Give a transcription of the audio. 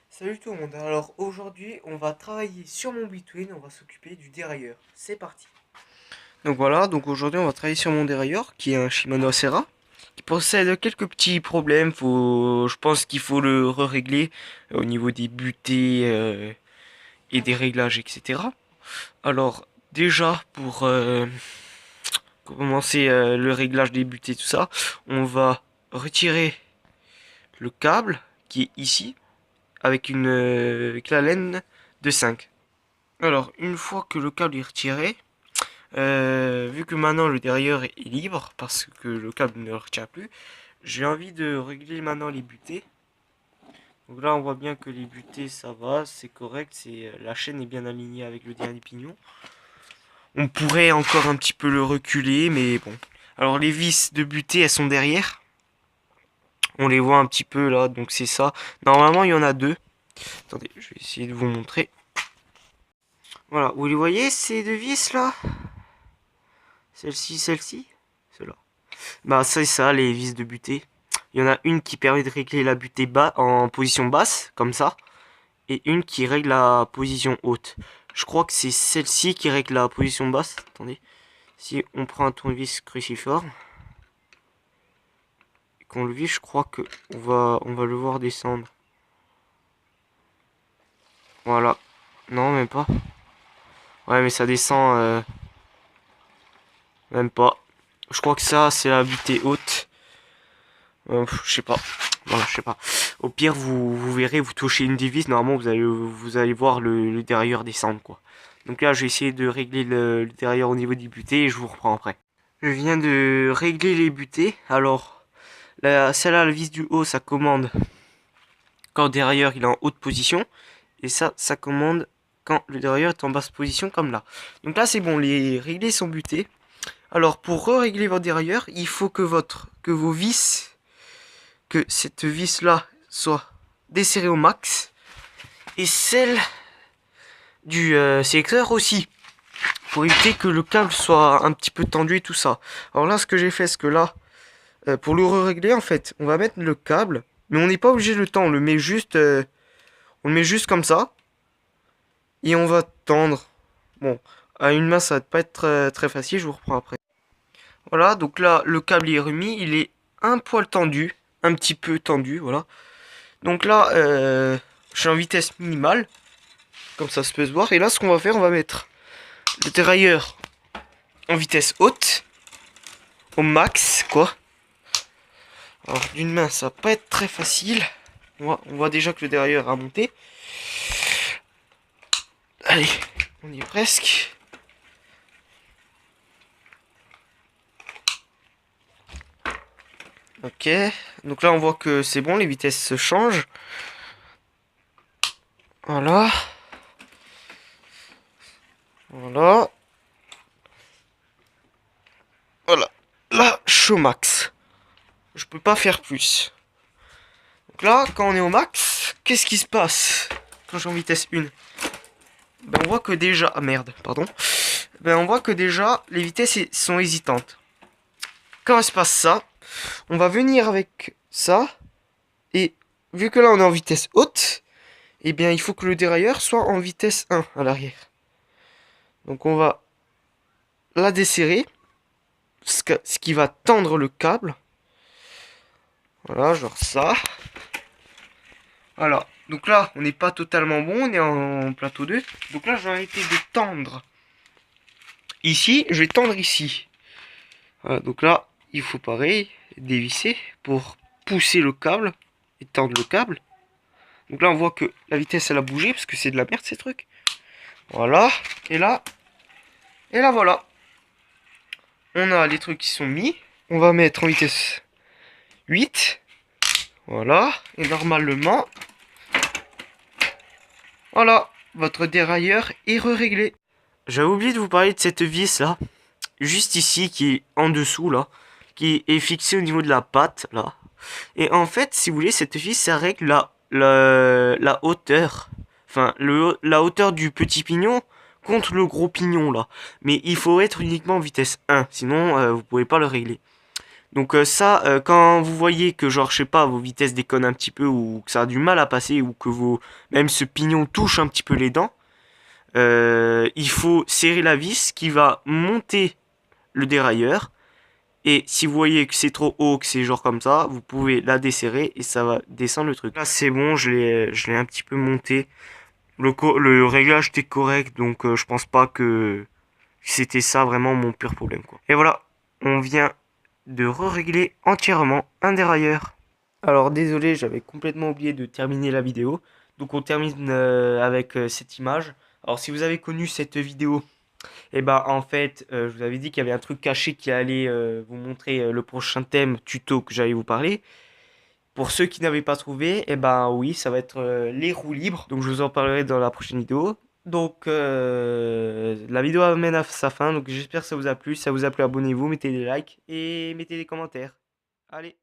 Salut tout le monde, alors aujourd'hui on va travailler sur mon between, on va s'occuper du dérailleur, c'est parti. Donc voilà, donc aujourd'hui on va travailler sur mon dérailleur qui est un Shimano Acera qui possède quelques petits problèmes, je pense qu'il faut le régler au niveau des butées et des réglages etc. Alors déjà pour commencer le réglage des butées tout ça, on va retirer le câble qui est ici avec la laine de 5. Alors, une fois que le câble est retiré, vu que maintenant le derrière est libre, parce que le câble ne le retient plus, j'ai envie de régler maintenant les butées. Donc là, on voit bien que les butées, ça va, c'est correct, la chaîne est bien alignée avec le dernier pignon. On pourrait encore un petit peu le reculer, mais bon. Alors, les vis de butée, elles sont derrière. On les voit un petit peu là, donc c'est ça. Normalement, il y en a deux. Attendez, je vais essayer de vous montrer. Voilà, vous les voyez ces deux vis là? Celle-ci, celle-là. Bah c'est ça, les vis de butée. Il y en a une qui permet de régler la butée bas en position basse, comme ça. Et une qui règle la position haute. Je crois que c'est celle-ci qui règle la position basse. Attendez. Si on prend un tournevis cruciforme et qu'on le visse, je crois que on va le voir descendre. Voilà. Non, même pas. Ouais, mais ça descend même pas. Je crois que ça, c'est la butée haute. Je sais pas. Voilà, je sais pas. Au pire, vous verrez, vous touchez une des vis, normalement vous allez voir le derrière descendre quoi. Donc là, je vais essayer de régler le derrière au niveau des butées et je vous reprends après. Je viens de régler les butées. Alors, celle-là, la vis du haut, ça commande quand le derrière il est en haute position. Et ça commande quand le derrière est en basse position comme là. Donc là, c'est bon, les réglés sont butés. Alors, pour régler votre derrière, il faut que vos vis, que cette vis là soit desserrée au max et celle du sélecteur aussi pour éviter que le câble soit un petit peu tendu et tout ça. Alors là, ce que j'ai fait, c'est que là, pour le régler en fait, on va mettre le câble, mais on n'est pas obligé de le tendre, on le met juste comme ça et on va tendre. Bon, à une main ça va pas être très facile, je vous reprends après. Voilà, donc là le câble est remis, il est un poil tendu, un petit peu tendu, voilà. Donc là, je suis en vitesse minimale, comme ça se peut se voir. Et là, ce qu'on va faire, on va mettre le dérailleur en vitesse haute, au max, quoi. Alors, d'une main, ça va pas être très facile. On voit déjà que le dérailleur a monté. Allez, on y est presque. Ok, donc là, on voit que c'est bon, les vitesses se changent. Voilà. Voilà. Voilà. Là, je suis au max. Je peux pas faire plus. Donc là, quand on est au max, qu'est-ce qui se passe quand je suis en vitesse 1? Ben on voit que déjà... Ah merde, pardon. Ben on voit que déjà, les vitesses sont hésitantes. Quand se passe ça, on va venir avec ça. Et vu que là, on est en vitesse haute, eh bien, il faut que le dérailleur soit en vitesse 1 à l'arrière. Donc on va la desserrer. Ce qui va tendre le câble. Voilà, genre ça. Voilà. Donc là, on n'est pas totalement bon, on est en plateau 2. Donc là, je vais arrêter de tendre ici, je vais tendre ici. Voilà, donc là, il faut pareil, dévisser pour pousser le câble et tendre le câble. Donc là, on voit que la vitesse, elle a bougé parce que c'est de la merde ces trucs. Voilà, et là, voilà. On a les trucs qui sont mis. On va mettre en vitesse 8. Voilà, et normalement, voilà, votre dérailleur est réglé. J'avais oublié de vous parler de cette vis là, juste ici, qui est en dessous là, qui est fixée au niveau de la patte là. Et en fait, si vous voulez, cette vis, ça règle la hauteur, enfin la hauteur du petit pignon contre le gros pignon là. Mais il faut être uniquement en vitesse 1, sinon vous pouvez pas le régler. Donc ça, quand vous voyez que genre, je sais pas, vos vitesses déconnent un petit peu ou que ça a du mal à passer ou que même ce pignon touche un petit peu les dents, il faut serrer la vis qui va monter le dérailleur. Et si vous voyez que c'est trop haut, que c'est genre comme ça, vous pouvez la desserrer et ça va descendre le truc. Là c'est bon, je l'ai un petit peu monté. Le réglage était correct, donc je pense pas que c'était ça vraiment mon pur problème, quoi. Et voilà, on vient de régler entièrement un dérailleur. Alors désolé, j'avais complètement oublié de terminer la vidéo. Donc on termine avec cette image. Alors si vous avez connu cette vidéo, et bah en fait, je vous avais dit qu'il y avait un truc caché qui allait vous montrer le prochain thème tuto que j'allais vous parler. Pour ceux qui n'avaient pas trouvé, et ben oui, ça va être les roues libres. Donc je vous en parlerai dans la prochaine vidéo. Donc la vidéo amène à sa fin. Donc j'espère que ça vous a plu. Si ça vous a plu, abonnez-vous, mettez des likes et mettez des commentaires. Allez.